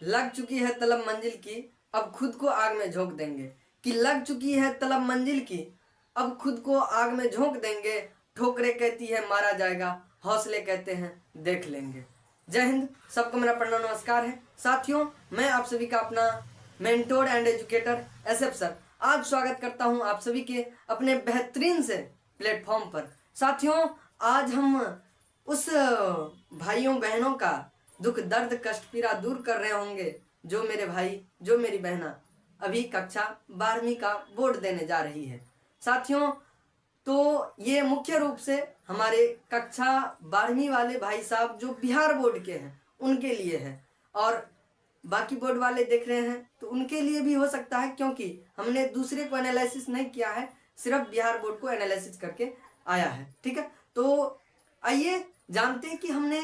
लग चुकी है तलब मंजिल की, अब खुद को आग में झोंक देंगे। कि लग चुकी है तलब मंजिल की, अब खुद को आग में झोंक देंगे। ठोकरें कहती है मारा जाएगा, हौसले कहते हैं देख लेंगे। जय हिंद, सबको मेरा प्रणाम नमस्कार है। साथियों, मैं आप सभी का अपना mentor and educator SF sir आज स्वागत करता हूं आप सभी के अपने बेहतरीन से प्लेटफॉर्म पर। साथियों, आज हम उस भाइयों बहनों का दुख दर्द कष्ट पीड़ा दूर कर रहे होंगे जो मेरे भाई जो मेरी बहना अभी कक्षा 12वीं का बोर्ड देने जा रही है। साथियों, तो ये मुख्य रूप से हमारे कक्षा 12वीं वाले भाई साहब जो बिहार बोर्ड के हैं उनके लिए है, और बाकी बोर्ड वाले देख रहे हैं तो उनके लिए भी हो सकता है, क्योंकि हमने दूसरे को एनालिसिस नहीं किया है, सिर्फ बिहार बोर्ड को एनालिसिस करके आया है। ठीक है, तो आइए जानते हैं कि हमने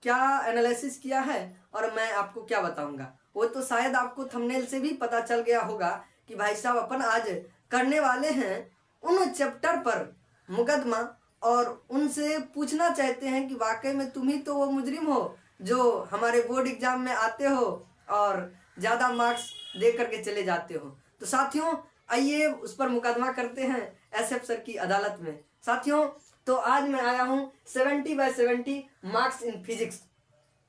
क्या एनालिसिस किया है और मैं आपको क्या बताऊंगा। वो तो शायद आपको थंबनेल से भी पता चल गया होगा कि भाई साहब अपन आज करने वाले हैं उन चैप्टर पर मुकदमा, और उनसे पूछना चाहते हैं कि वाकई में तुम ही तो वो मुजरिम हो जो हमारे बोर्ड एग्जाम में आते हो और ज़्यादा मार्क्स दे करके चले जाते हो। तो साथियों, आइए उस पर मुकदमा करते हैं एसएफ सर की अदालत में। साथियों, तो आज मैं आया हूँ 70/70 मार्क्स इन फिजिक्स,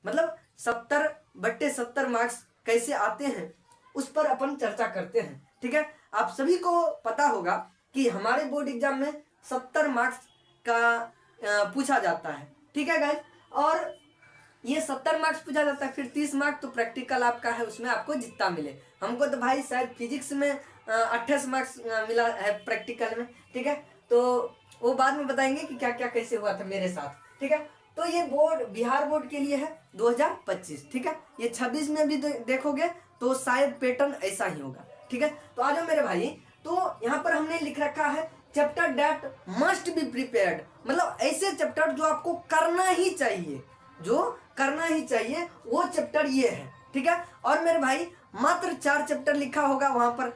मतलब 70/70 मार्क्स कैसे आते हैं उस पर अपन चर्चा करते हैं। ठीक है, आप सभी को पता होगा कि हमारे बोर्ड एग्जाम में 70 मार्क्स का पूछा जाता है। ठीक है गाइस, और ये 70 मार्क्स पूछा जाता है, फिर 30 मार्क्स तो प्रैक्टिकल आपका है, उसमें आपको जितना मिले। हमको तो भाई शायद फिजिक्स में 28 मार्क्स मिला है प्रैक्टिकल में। ठीक है, तो वो बाद में बताएंगे कि क्या क्या कैसे हुआ था मेरे साथ। ठीक है, तो ये बोर्ड बिहार बोर्ड के लिए है 2025। ठीक है, ये 26 में भी देखोगे तो शायद पैटर्न ऐसा ही होगा। ठीक है, तो आ जाओ मेरे भाई। तो यहाँ पर हमने लिख रखा है chapter that must be prepared, मतलब ऐसे चैप्टर जो आपको करना ही चाहिए, जो करना ही चाहिए वो चैप्टर ये है। ठीक है, और मेरे भाई मात्र 4 चैप्टर लिखा होगा वहां पर,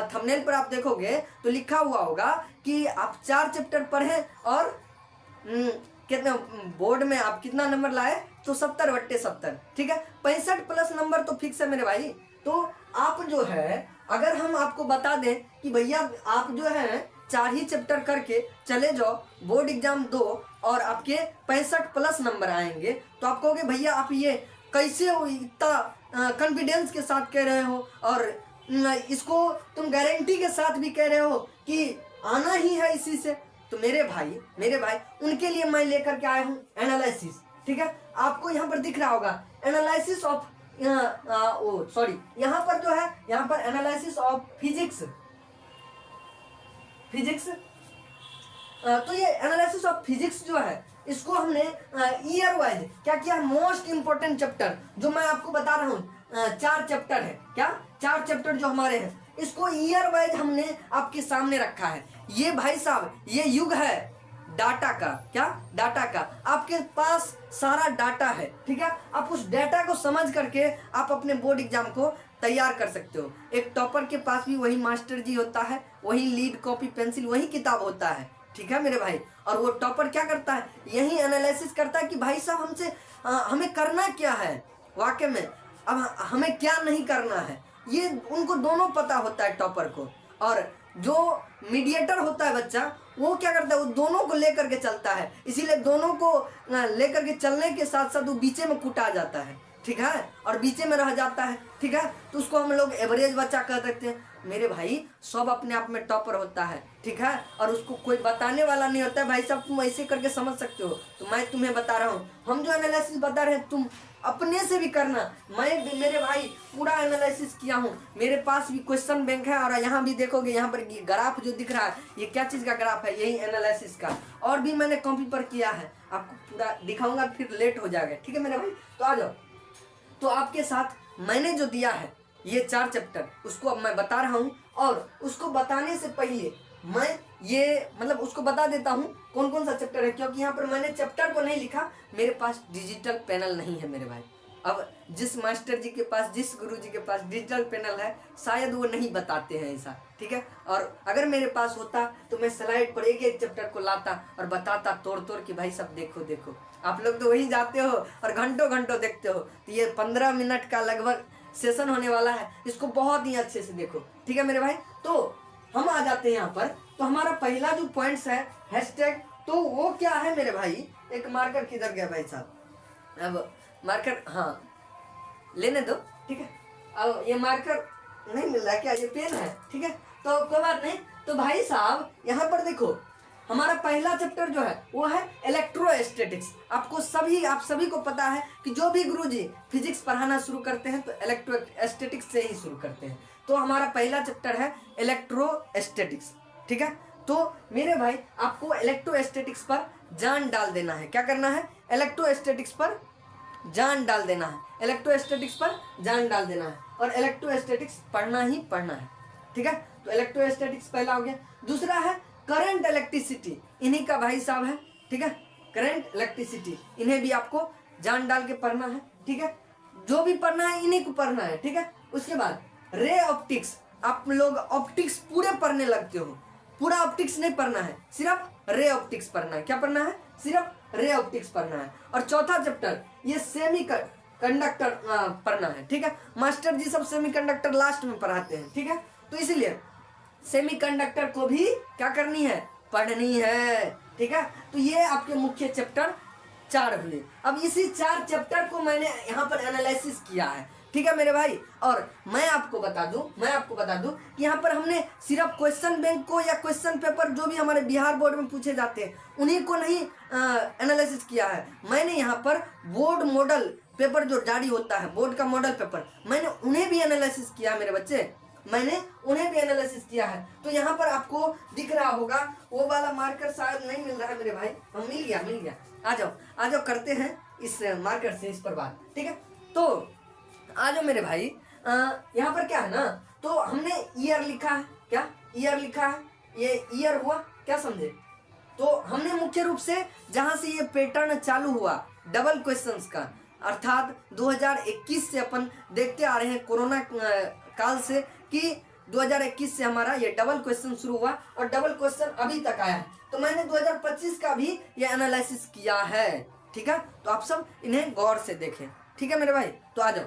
थंबनेल पर आप देखोगे तो लिखा हुआ होगा कि आप 4 चैप्टर पढ़ें और कितने बोर्ड में आप कितना नंबर लाए, तो 70/70। ठीक है, 65 प्लस नंबर तो फिक्स है मेरे भाई। तो आप जो है, अगर हम आपको बता दें कि भैया आप जो है 4 ही चैप्टर करके चले जाओ, बोर्ड एग्जाम दो और आपके 65 प्लस नंबर आएंगे, तो आप कहोगे भैया आप ये कैसे इतना कॉन्फिडेंस के साथ कह रहे हो, और इसको तुम गारंटी के साथ भी कह रहे हो कि आना ही है इसी से। तो मेरे भाई उनके लिए मैं लेकर के आया हूँ एनालिसिस। ठीक है, आपको यहाँ पर दिख रहा होगा एनालिसिस ऑफ सॉरी, यहाँ पर जो है, यहाँ पर एनालिसिस ऑफ फिजिक्स। तो ये एनालिसिस ऑफ फिजिक्स जो है, इसको हमने ईयर वाइज क्या किया, मोस्ट इंपोर्टेंट चैप्टर जो मैं आपको बता रहा हूँ, 4 चैप्टर है। क्या 4 चैप्टर जो हमारे हैं, इसको ईयर वाइज हमने आपके सामने रखा है। ये भाई साहब ये युग है डाटा का। क्या डाटा का, आपके पास सारा डाटा है। ठीक है, आप उस डाटा को समझ करके आप अपने बोर्ड एग्जाम को तैयार कर सकते हो। एक टॉपर के पास भी वही मास्टर जी होता है, वही लीड कॉपी पेंसिल वही किताब होता है। ठीक है मेरे भाई, और वो टॉपर क्या करता है, यही एनालिसिस करता है कि भाई साहब हमसे हमें करना क्या है वाकई में, अब हमें क्या नहीं करना है, ये उनको दोनों पता होता है टॉपर को। और जो मीडिएटर होता है बच्चा, वो क्या करता है, वो दोनों को लेकर के चलता है, इसीलिए दोनों को लेकर के चलने के साथ साथ वो बीचे में कुटा जाता है। ठीक है, और बीचे में रह जाता है। ठीक है, तो उसको हम लोग एवरेज बच्चा कह सकते हैं। मेरे भाई सब अपने आप में टॉपर होता है। ठीक है, और उसको कोई बताने वाला नहीं होता है, भाई साहब तुम ऐसे करके समझ सकते हो, तो मैं तुम्हें बता रहा हूँ, हम जो एनालिसिस बता रहे हैं तुम अपने से भी करना। मैं मेरे भाई पूरा एनालिसिस किया हूँ, मेरे पास भी क्वेश्चन बैंक है, और यहाँ भी देखोगे, यहाँ पर ग्राफ जो दिख रहा है, ये क्या चीज़ का ग्राफ है, यही एनालिसिस का, और भी मैंने कॉपी पर किया है, आपको पूरा दिखाऊंगा, फिर लेट हो जाएगा। ठीक है मेरे भाई, तो आ जाओ। तो आपके साथ मैंने जो दिया है ये 4 चैप्टर, उसको अब मैं बता रहा हूँ, और उसको बताने से पहले मैं ये मतलब उसको बता देता हूँ कौन कौन सा चैप्टर है, क्योंकि यहाँ पर मैंने चैप्टर को नहीं लिखा, मेरे पास डिजिटल पैनल नहीं है मेरे भाई। अब जिस मास्टर जी के पास, जिस गुरु जी के पास डिजिटल पैनल है, शायद वो नहीं बताते हैं ऐसा। ठीक है, और अगर मेरे पास होता तो मैं स्लाइड पर एक एक चैप्टर को लाता और बताता तोड़ तोड़ कि भाई सब देखो देखो। आप लोग तो वही जाते हो और घंटों घंटों देखते हो, तो ये 15 मिनट का लगभग सेशन होने वाला है, इसको बहुत ही अच्छे से देखो, ठीक है मेरे भाई। तो हम आ जाते हैं यहाँ पर। तो हमारा पहला जो पॉइंट्स है हैशटैग, तो वो क्या है मेरे भाई, एक मार्कर किधर गया भाई साहब, अब मार्कर हाँ लेने दो, ठीक है। अब ये मार्कर नहीं मिल रहा क्या, ये पेन है, ठीक है, तो कोई बात नहीं। तो भाई साहब यहाँ पर देखो, हमारा पहला चैप्टर जो है वो है इलेक्ट्रोस्टैटिक्स। आप सभी को पता है कि जो भी गुरुजी फिजिक्स पढ़ाना शुरू करते हैं तो इलेक्ट्रोस्टैटिक्स से ही शुरू करते हैं। तो हमारा पहला चैप्टर है इलेक्ट्रोस्टैटिक्स, ठीक है। तो मेरे भाई आपको इलेक्ट्रोस्टैटिक्स पर जान डाल देना है। क्या करना है, इलेक्ट्रोस्टैटिक्स पर जान डाल देना है, इलेक्ट्रोस्टैटिक्स पर जान डाल देना है, और इलेक्ट्रोस्टैटिक्स पढ़ना ही पढ़ना है, ठीक है। तो इलेक्ट्रोस्टैटिक्स पहला हो गया। दूसरा है करंट इलेक्ट्रिसिटी, इन्हीं का भाई साहब है, ठीक है, करंट इलेक्ट्रिसिटी, इन्हें भी आपको जान डाल के पढ़ना है, ठीक है। जो भी पढ़ना है इन्हीं को पढ़ना है, ठीक है। उसके बाद रे ऑप्टिक्स, आप लोग ऑप्टिक्स पूरे पढ़ने लगते हो, पूरा ऑप्टिक्स नहीं पढ़ना है, सिर्फ रे ऑप्टिक्स पढ़ना है। क्या पढ़ना है, सिर्फ रे ऑप्टिक्स पढ़ना है। और चौथा चैप्टर ये सेमी कंडक्टर पढ़ना है, ठीक है। मास्टर जी सब सेमी कंडक्टर लास्ट में पढ़ाते हैं, ठीक है। तो इसीलिए सेमीकंडक्टर को भी क्या करनी है, पढ़नी है, ठीक है। तो ये आपके मुख्य चैप्टर 4 हुए। अब इसी 4 चैप्टर को मैंने यहाँ पर एनालिसिस किया है, ठीक है मेरे भाई। और मैं आपको बता दूं कि यहाँ पर हमने सिर्फ क्वेश्चन बैंक को या क्वेश्चन पेपर जो भी हमारे बिहार बोर्ड में पूछे जाते हैं उन्हीं को नहीं एनालिसिस किया है। मैंने यहाँ पर बोर्ड मॉडल पेपर जो जारी होता है, बोर्ड का मॉडल पेपर, मैंने उन्हें भी एनालिसिस किया है मेरे बच्चे, मैंने उन्हें भी एनालिसिस किया है। तो यहाँ पर आपको दिख रहा होगा, वो वाला मार्कर शायद नहीं मिल रहा है मेरे भाई, हम मिल गया, आ जाओ करते हैं इस मार्कर से इस पर बात, ठीक है। तो आ जाओ मेरे भाई, यहाँ पर क्या है ना, तो हमने ईयर लिखा है, क्या ईयर लिखा है, ये ईयर हुआ, क्या समझे। तो हमने मुख्य रूप से जहां से ये पैटर्न चालू हुआ डबल क्वेश्चंस का, अर्थात 2021 से अपन देखते आ रहे हैं कोरोना काल से कि 2021 से हमारा ये डबल क्वेश्चन शुरू हुआ और डबल क्वेश्चन अभी तक आया है। तो मैंने 2025 का भी ये एनालिसिस किया है, ठीक है। तो आप सब इन्हें गौर से देखें, ठीक है मेरे भाई। तो आ जाओ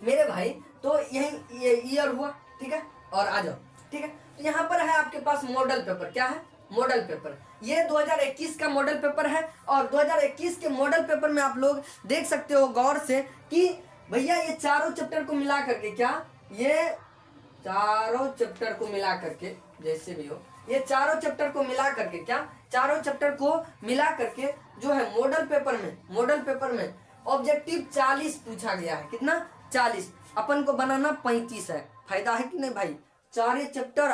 मेरे भाई, तो यही ये ईयर हुआ, ठीक है, और आ जाओ, ठीक है। तो यहाँ पर है आपके पास मॉडल पेपर, क्या है, मॉडल पेपर। ये 2021 का मॉडल पेपर है और 2021 के मॉडल पेपर में आप लोग देख सकते हो गौर से कि भैया ये चारों चैप्टर को मिला करके, क्या ये चारों चैप्टर को मिला करके, जैसे भी हो, ये चारों चैप्टर को मिला करके, क्या चारों चैप्टर को मिला करके जो है मॉडल पेपर में ऑब्जेक्टिव 40 पूछा गया है। कितना, 40। अपन को बनाना 35 है। फायदा है कि नहीं भाई, चारे चैप्टर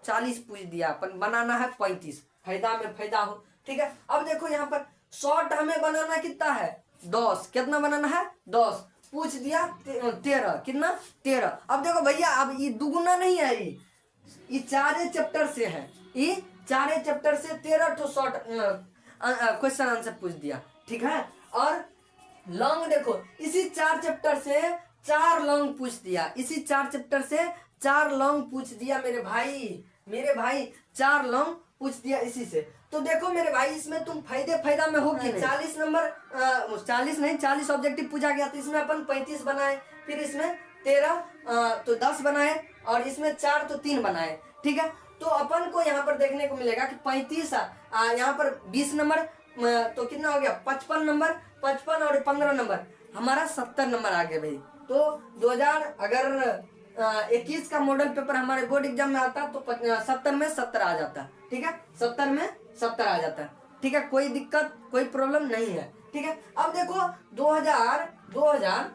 40 पूछ दिया, अपन बनाना है 35, फायदा में फायदा हो, ठीक है। अब देखो यहाँ पर शॉर्ट हमें बनाना कितना है, 10। कितना बनाना है, 10 पूछ दिया 13, कितना 13। अब देखो भैया, अब ये दुगुना नहीं है, ये चारे चैप्टर से है, ये चारे चैप्टर से 13 तो शॉर्ट क्वेश्चन आंसर पूछ दिया, ठीक है। और लॉन्ग देखो, इसी 4 चैप्टर से 4 लॉन्ग पूछ दिया, इसी 4 चैप्टर से 4 लॉन्ग पूछ दिया मेरे भाई 4 लॉन्ग पूछ दिया इसी से। तो देखो मेरे भाई, इसमें तुम फायदा में हो कि नहीं। 40 नंबर 40 नहीं 40 ऑब्जेक्टिव पूछा गया, तो इसमें अपन 35 बनाए, फिर इसमें 13 तो 10 बनाए, और इसमें 4 तो 3 बनाए, ठीक है। तो अपन को यहाँ पर देखने को मिलेगा कि 35 यहाँ पर 20 नंबर, तो कितना हो गया 55 नंबर, 55 और 15 नंबर, हमारा 70 नंबर आ गया भाई। तो 2021 का मॉडल पेपर हमारे बोर्ड एग्जाम में आता तो 70 में 70 आ जाता, ठीक है, 70 में 70 आ जाता, ठीक है। कोई दिक्कत कोई प्रॉब्लम नहीं है, ठीक है। अब देखो 2000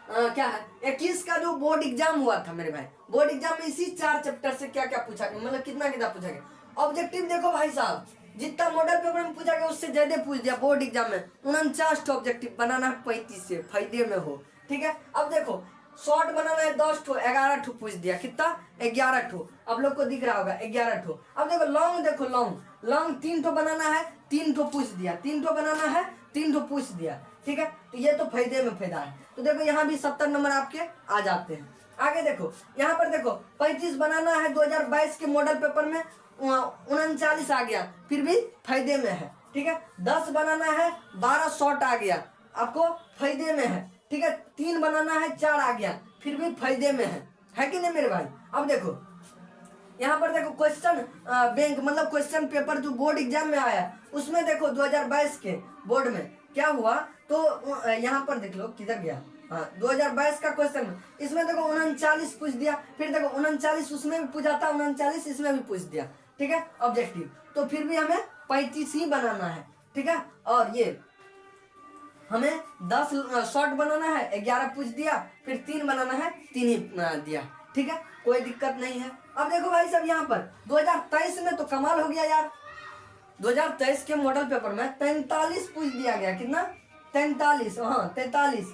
क्या है 21 का जो बोर्ड एग्जाम हुआ था मेरे भाई, बोर्ड एग्जाम में इसी 4 चैप्टर से क्या क्या पूछा गया, मतलब कितना पूछा गया ऑब्जेक्टिव। देखो भाई साहब, जितना मॉडल पेपर में पूछा गया उससे ज्यादा पूछ दिया बोर्ड एग्जाम में, 49 ऑब्जेक्टिव बनाना है 35 से, फायदे में हो, ठीक है। अब देखो शॉर्ट बनाना है 10 ठो, 11 ठो पूछ दिया, कितना 11 ठो, आप लोग को दिख रहा होगा 11 ठो। अब देखो लॉन्ग, देखो लॉन्ग 3 ठो बनाना है, 3 ठो पूछ दिया, 3 ठो बनाना है, 3 ठो पूछ दिया, ठीक है। तो ये तो फायदे में फायदा है। तो देखो यहाँ भी 70 नंबर आपके आ जाते हैं। आगे देखो, यहाँ पर देखो 35 बनाना है 2022 के मॉडल पेपर में, 39 आ गया, फिर भी फायदे में है, ठीक है। 10 बनाना है, 12 शॉर्ट आ गया, आपको फायदे में है, ठीक है, 3 बनाना है, 4 आ गया, फिर भी फायदे में है कि नहीं मेरे भाई। अब देखो यहाँ पर देखो क्वेश्चन बैंक मतलब क्वेश्चन पेपर जो बोर्ड एग्जाम में आया उसमें देखो 2022 के बोर्ड में क्या हुआ, तो यहाँ पर देख लो किधर गया, हाँ 2022 का क्वेश्चन, इसमें देखो 39 पूछ दिया, फिर देखो 39 उसमें भी पूछा था, 39 इसमें भी पूछ दिया, ठीक है ऑब्जेक्टिव, तो फिर भी हमें 35 ही बनाना है, ठीक है। और ये हमें 10 शॉर्ट बनाना है, 11 पूछ दिया, फिर 3 बनाना है, 3 ही दिया, ठीक है, कोई दिक्कत नहीं है। अब देखो भाई सब यहाँ पर 2023 में तो कमाल हो गया यार, 2023 के मॉडल पेपर में 43 पूछ दिया गया, कितना 43, हाँ 43,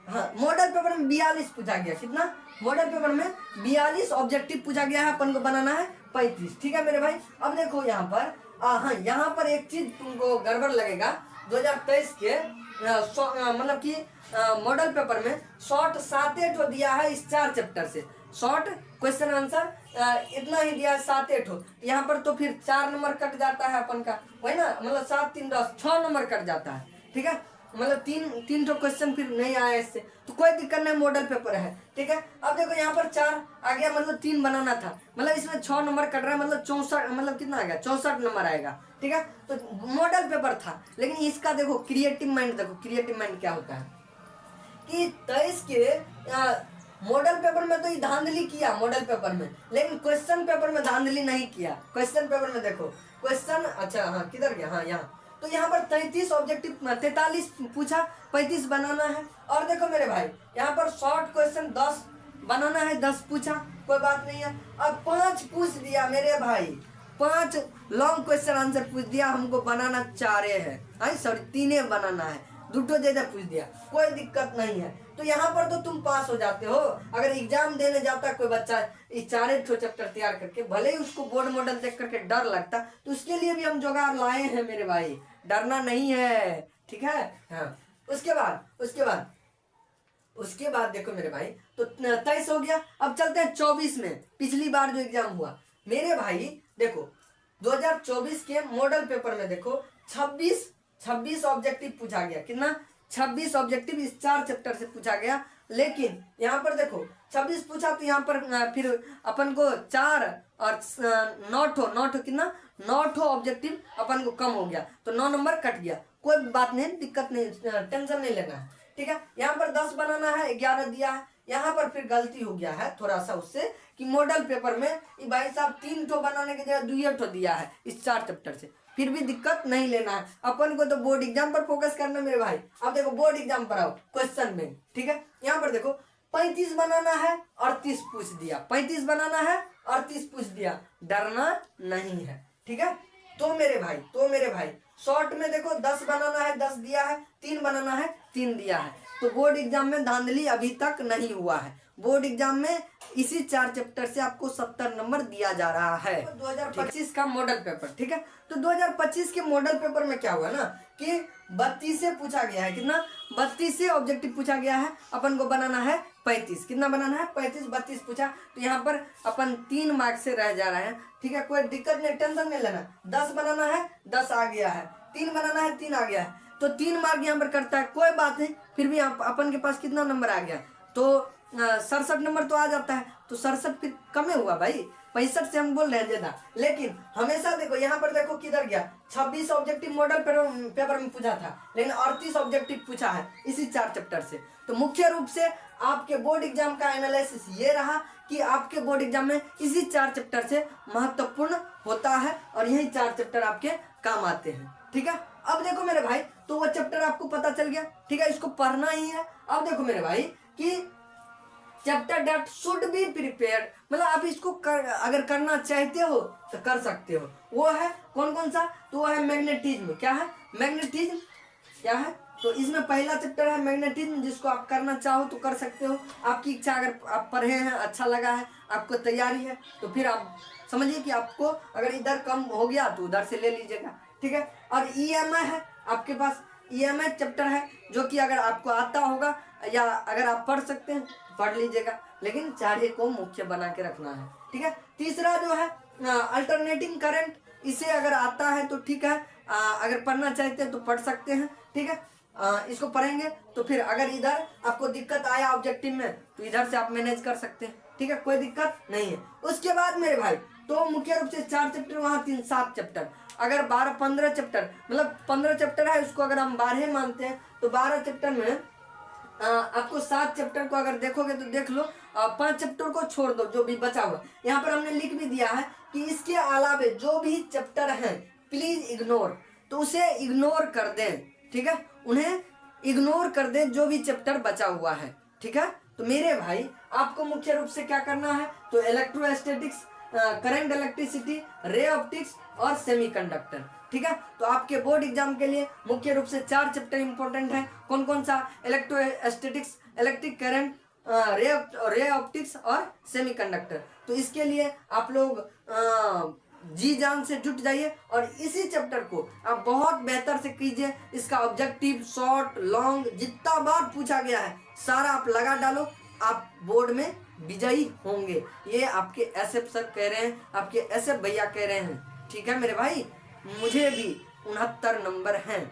हाँ मॉडल पेपर में 42 पूछा गया, कितना मॉडल पेपर में 42 ऑब्जेक्टिव पूछा गया है, अपन को बनाना है 35, ठीक है मेरे भाई। अब देखो यहाँ पर हाँ यहाँ पर एक चीज तुमको गड़बड़ लगेगा, 2023 के मतलब कि मॉडल पेपर में शॉर्ट 7 ठो दिया है इस 4 चैप्टर से, शॉर्ट क्वेश्चन आंसर इतना ही दिया है 7 ठो, यहाँ पर तो फिर 4 नंबर कट जाता है अपन का, वही ना, मतलब 7 3 10 6 नंबर कट जाता है, ठीक है, मतलब तीन ठो क्वेश्चन फिर नहीं आया इससे, तो कोई दिक्कत नहीं, मॉडल पेपर है, ठीक है। अब देखो यहाँ पर 4 आ गया, मतलब 3 बनाना था, मतलब इसमें 6 नंबर कट रहा है, मतलब 64, मतलब कितना आएगा 64 नंबर आएगा, ठीक है, तो मॉडल पेपर था। लेकिन इसका देखो क्रिएटिव माइंड, देखो क्रिएटिव माइंड क्या होता है कि 23 के मॉडल पेपर में तो ये धांधली किया मॉडल पेपर में, लेकिन क्वेश्चन पेपर में धांधली नहीं किया। क्वेश्चन पेपर में देखो क्वेश्चन, अच्छा हाँ किधर गया, हाँ यहाँ, तो यहाँ पर 33 ऑब्जेक्टिव 43 पूछा, 35 बनाना है। और देखो मेरे भाई यहाँ पर शॉर्ट क्वेश्चन 10 बनाना है, 10 पूछा, कोई बात नहीं है। अब 5 पूछ दिया मेरे भाई, 5 लॉन्ग क्वेश्चन आंसर पूछ दिया, हमको बनाना 4 है, सॉरी 3 बनाना है, 2 ज्यादा पूछ दिया, कोई दिक्कत नहीं है। तो यहाँ पर तो तुम पास हो जाते हो। अगर एग्जाम देने जाता कोई बच्चा इस 4 चैप्टर तैयार करके, भले ही उसको बोर्ड मॉडल देख करके डर लगता, तो उसके लिए भी हम जुगाड़ लाए हैं मेरे भाई, डरना नहीं है, ठीक है। हाँ उसके बाद देखो मेरे भाई, तो 23 हो गया। अब चलते हैं 24 में, पिछली बार जो एग्जाम हुआ मेरे भाई, देखो 2024 के मॉडल पेपर में देखो 26 ऑब्जेक्टिव पूछा गया, कितना 26 ऑब्जेक्टिव इस 4 चैप्टर से पूछा गया। लेकिन यहाँ पर देखो 26 पूछा, तो यहाँ पर फिर अपन को 4 और 9 ठो कितना 9 ठो ऑब्जेक्टिव अपन को कम हो गया, तो 9 नंबर कट गया, कोई बात नहीं, दिक्कत नहीं, टेंशन नहीं लेना है, ठीक है। यहाँ पर 10 बनाना है, 11 दिया है। यहाँ पर फिर गलती हो गया है थोड़ा सा उससे, कि मॉडल पेपर में ये भाई साहब 3 ठो बनाने की जगह 2 ठो दिया है इस 4 चैप्टर से, फिर भी दिक्कत नहीं लेना है, अपन को तो बोर्ड एग्जाम पर फोकस करना मेरे भाई। अब देखो बोर्ड एग्जाम पर आओ, क्वेश्चन में, ठीक है, यहाँ पर देखो 35 बनाना है, 38 पूछ दिया, 35 बनाना है, 38 पूछ दिया, डरना नहीं है, ठीक है। तो मेरे भाई शॉर्ट में देखो 10 बनाना है, 10 दिया है, 3 बनाना है, 3 दिया है, तो बोर्ड एग्जाम में धांधली अभी तक नहीं हुआ है। बोर्ड एग्जाम में इसी 4 चैप्टर से आपको 70 नंबर दिया जा रहा है। 2025 का मॉडल पेपर, ठीक है, तो 2025 के मॉडल पेपर में क्या हुआ ना कि 32 से पूछा गया है, कितना 32 से ऑब्जेक्टिव पूछा गया है, अपन को बनाना है 35, कितना बनाना है 35, 32 पूछा, तो यहाँ पर अपन 3 मार्क्स से रह जा रहे हैं, ठीक है, कोई दिक्कत नहीं, टेंशन नहीं लेना। 10 बनाना है, 10 आ गया है, 3 बनाना है, 3 आ गया है, तो 3 मार्क यहाँ पर करता है, कोई बात नहीं, फिर भी अपन के पास कितना नंबर आ गया, तो 67 नंबर तो आ जाता है, तो 67 फिर कम हुआ भाई, 65 से हम बोल रहे हैं ज्यादा। लेकिन हमेशा देखो यहाँ पर देखो किधर गया, 26 ऑब्जेक्टिव मॉडल पेपर में पूछा था, लेकिन 38 ऑब्जेक्टिव पूछा है इसी 4 चैप्टर से। तो मुख्य रूप से आपके बोर्ड एग्जाम का एनालिसिस ये रहा कि आपके बोर्ड एग्जाम में इसी 4 चैप्टर से महत्वपूर्ण होता है, और यही 4 चैप्टर आपके काम आते हैं, ठीक है। अब देखो मेरे भाई, तो वो चैप्टर आपको पता चल गया, ठीक है, इसको पढ़ना ही है। अब देखो मेरे भाई कि chapter that should be prepared, मतलब आप इसको अगर करना चाहते हो तो कर सकते हो, वो है कौन सा, तो वो है मैग्नेटिज्म। क्या है मैग्नेटिज्म, क्या है, तो इसमें पहला चैप्टर है मैग्नेटिज्म, जिसको आप करना चाहो तो कर सकते हो, आपकी इच्छा, अगर आप पढ़े हैं, अच्छा लगा है, आपको तैयारी है, तो फिर आप समझिए कि आपको अगर इधर कम हो गया तो उधर से ले लीजिएगा, ठीक है। और EMI है आपके पास, EMI चैप्टर है, जो कि अगर आपको आता होगा या अगर आप पढ़ सकते हैं पढ़ लीजिएगा, लेकिन 4 को मुख्य बना के रखना है, ठीक है। तीसरा जो है अल्टरनेटिंग करंट, इसे अगर आता है तो ठीक है, अगर पढ़ना चाहते हैं तो पढ़ सकते हैं, ठीक है। इसको पढ़ेंगे तो फिर अगर इधर आपको दिक्कत आया ऑब्जेक्टिव में तो इधर से आप मैनेज कर सकते हैं, ठीक है, कोई दिक्कत नहीं है। उसके बाद मेरे भाई तो मुख्य रूप से 4 चैप्टर, वहाँ 7 चैप्टर, अगर 12-15 चैप्टर, मतलब 15 चैप्टर है, उसको अगर हम 12 मानते हैं तो 12 चैप्टर में आपको 7 चैप्टर को अगर देखोगे तो देख लो, 5 चैप्टर को छोड़ दो जो भी बचा हुआ। यहाँ पर हमने लिख भी दिया है कि इसके अलावे जो भी चैप्टर हैं प्लीज इग्नोर, तो उसे इग्नोर कर दें, ठीक है, उन्हें इग्नोर कर दें जो भी चैप्टर बचा हुआ है, ठीक है। तो मेरे भाई आपको मुख्य रूप से क्या करना है, तो electrostatics, current electricity, ray optics और सेमीकंडक्टर, ठीक है। तो आपके बोर्ड एग्जाम के लिए मुख्य रूप से 4 चैप्टर इंपॉर्टेंट है। कौन कौन सा, electrostatics, electric current, ray optics और सेमीकंडक्टर। तो इसके लिए आप लोग जी जान से जुट जाइए और इसी चैप्टर को आप बहुत बेहतर से कीजिए। इसका ऑब्जेक्टिव, शॉर्ट, लॉन्ग, जितना बार पूछा गया है सारा आप लगा डालो, आप बोर्ड में विजयी होंगे। ये आपके एसएफ सर कह रहे हैं, आपके एसएफ भैया कह रहे हैं, ठीक है मेरे भाई। मुझे भी 69 नंबर हैं,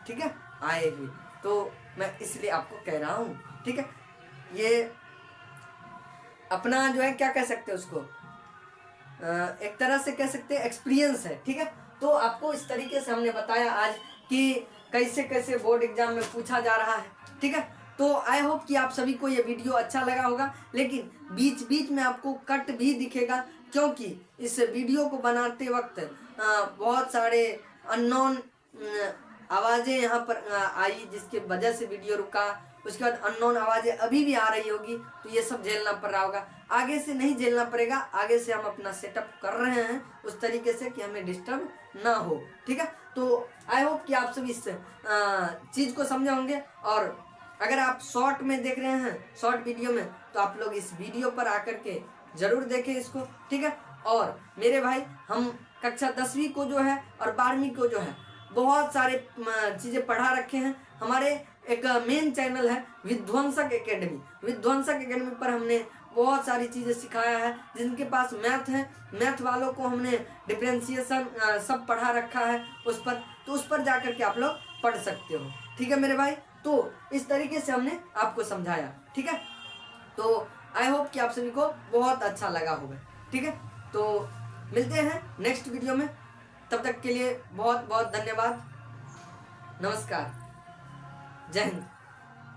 ठीक है, आए हुए, तो मैं इसलिए आपको कह रहा हूँ, ठीक है। ये अपना जो है क्या कह सकते हैं उसको, एक तरह से कह सकते हैं एक्सपीरियंस है, ठीक है। तो आपको इस तरीके से हमने बताया आज कि कैसे कैसे बोर्ड एग्जाम में पूछा जा रहा है, ठीक है। तो आई होप कि आप सभी को ये वीडियो अच्छा लगा होगा, लेकिन बीच बीच में आपको कट भी दिखेगा, क्योंकि इस वीडियो को बनाते वक्त बहुत सारे अननोन आवाज़ें यहाँ पर आई, जिसकी वजह से वीडियो रुका। उसके बाद अननोन आवाज़ें अभी भी आ रही होगी, तो ये सब झेलना पड़ रहा होगा। आगे से नहीं झेलना पड़ेगा, आगे से हम अपना सेटअप कर रहे हैं उस तरीके से कि हमें डिस्टर्ब ना हो, ठीक है। तो आई होप कि आप सभी इस चीज़ को समझे होंगे। और अगर आप शॉर्ट में देख रहे हैं, शॉर्ट वीडियो में, तो आप लोग इस वीडियो पर आकर के ज़रूर देखें इसको, ठीक है। और मेरे भाई हम कक्षा 10वीं को जो है और 12वीं को जो है बहुत सारे चीज़ें पढ़ा रखे हैं। हमारे एक मेन चैनल है विध्वंसक एकेडमी, विध्वंसक एकेडमी पर हमने बहुत सारी चीज़ें सिखाया है। जिनके पास मैथ है, मैथ वालों को हमने डिफरेंशिएशन सब पढ़ा रखा है उस पर, तो उस पर जाकर के आप लोग पढ़ सकते हो, ठीक है मेरे भाई। तो इस तरीके से हमने आपको समझाया, ठीक है। तो आई होप कि आप सभी को बहुत अच्छा लगा होगा, ठीक है। तो मिलते हैं नेक्स्ट वीडियो में, तब तक के लिए बहुत बहुत धन्यवाद, नमस्कार, जय हिंद।